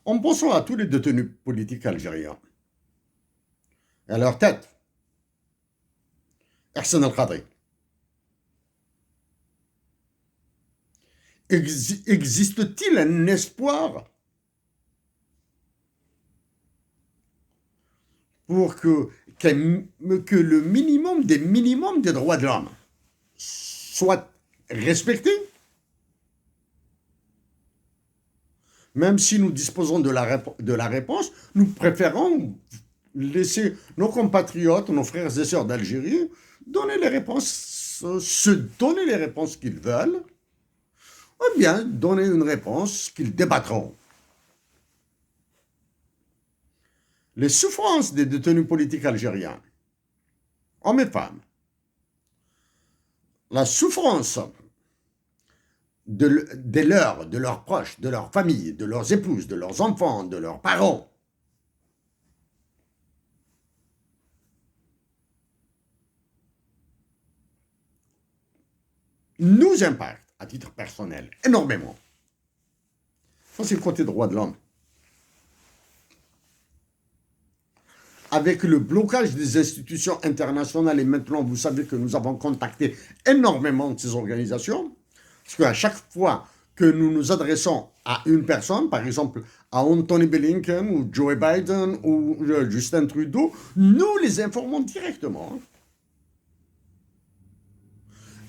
En pensant à tous les détenus politiques algériens, et à leur tête, Hassan al-Khadri, existe-t-il un espoir pour que le minimum des droits de l'homme soit respecté, même si nous disposons de la réponse, nous préférons laisser nos compatriotes, nos frères et sœurs d'Algérie, donner les réponses, se donner les réponses qu'ils veulent, ou bien donner une réponse qu'ils débattront. Les souffrances des détenus politiques algériens, hommes et femmes, la souffrance des leurs, de leurs proches, de leurs familles, de leurs épouses, de leurs enfants, de leurs parents, nous impacte, à titre personnel, énormément. Ça, c'est le côté droit de l'homme. Avec le blocage des institutions internationales, et maintenant, vous savez que nous avons contacté énormément de ces organisations, parce qu'à chaque fois que nous nous adressons à une personne, par exemple à Anthony Blinken ou Joe Biden ou Justin Trudeau, nous les informons directement.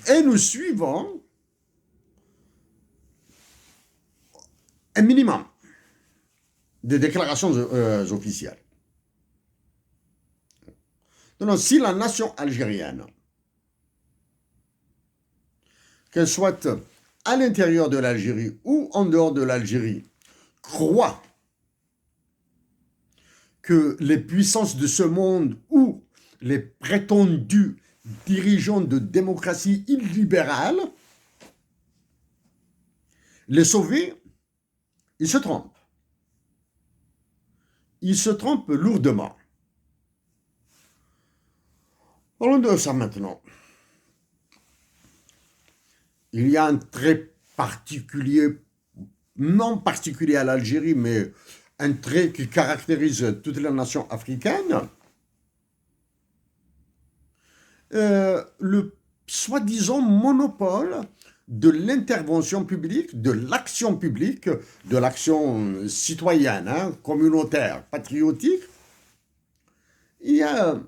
Et nous suivons un minimum de déclarations officielles. Donc, si la nation algérienne, qu'elle soit à l'intérieur de l'Algérie ou en dehors de l'Algérie, croit que les puissances de ce monde ou les prétendus dirigeants de démocratie illibérale, les sauver, ils se trompent. Ils se trompent lourdement. Parlons de ça maintenant. Il y a un trait particulier, non particulier à l'Algérie, mais un trait qui caractérise toutes les nations africaines. Le soi-disant monopole de l'intervention publique, de l'action publique, de l'action citoyenne, communautaire, patriotique. Il y a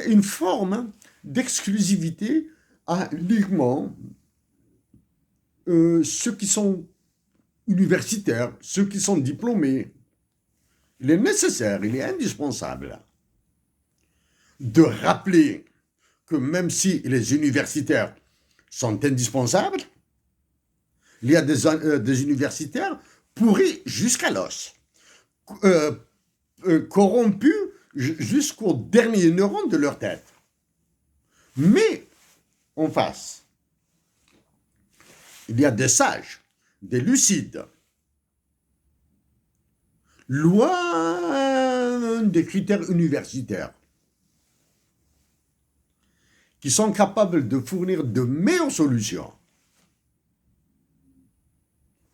une forme d'exclusivité à uniquement ceux qui sont universitaires, ceux qui sont diplômés. Il est nécessaire, il est indispensable de rappeler que même si les universitaires sont indispensables, il y a des universitaires pourris jusqu'à l'os, corrompus jusqu'au dernier neurones de leur tête. Mais en face, il y a des sages, des lucides, loin des critères universitaires, qui sont capables de fournir de meilleures solutions.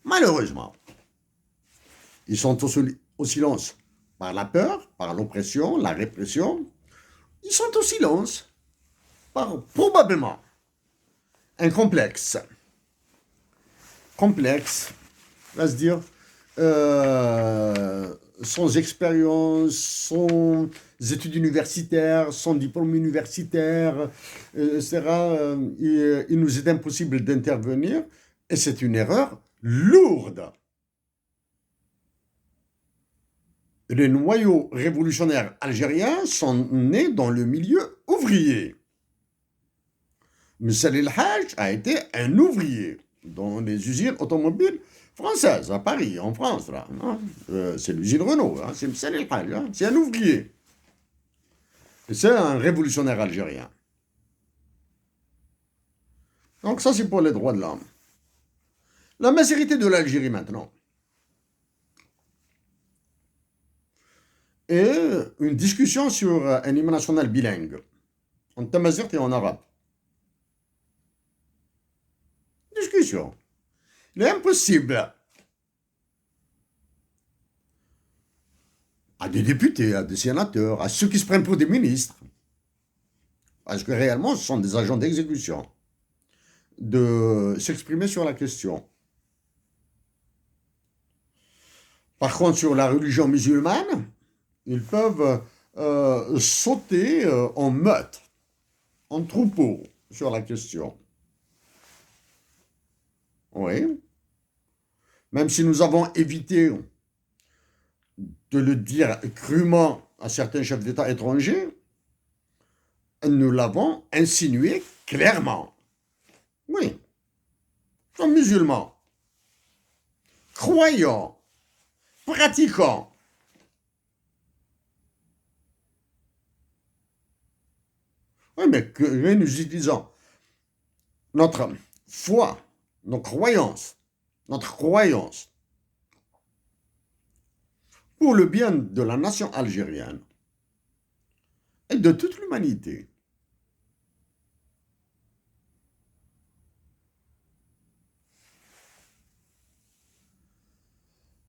Malheureusement, ils sont au silence par la peur, par l'oppression, la répression. Ils sont au silence par probablement un complexe. Complexe, va se dire, sans expérience, sans études universitaires, sans diplôme universitaire, etc. Il nous est impossible d'intervenir et c'est une erreur lourde. Les noyaux révolutionnaires algériens sont nés dans le milieu ouvrier. Moussa El Hajj a été un ouvrier dans les usines automobiles françaises, à Paris, en France. Là, c'est l'usine Renault, c'est Moussa El Hajj, c'est un ouvrier. Et c'est un révolutionnaire algérien. Donc ça, c'est pour les droits de l'homme. La majorité de l'Algérie maintenant. Et une discussion sur un hymne national bilingue, en tamazight et en arabe. Discussion. Il est impossible à des députés, à des sénateurs, à ceux qui se prennent pour des ministres. Parce que réellement, ce sont des agents d'exécution. De s'exprimer sur la question. Par contre, sur la religion musulmane, ils peuvent sauter en meute, en troupeau, sur la question. Oui. Même si nous avons évité de le dire crûment à certains chefs d'État étrangers, nous l'avons insinué clairement. Oui. Comme musulmans, croyants, pratiquants. Oui, mais que nous utilisons notre foi, nos croyances, notre croyance pour le bien de la nation algérienne et de toute l'humanité.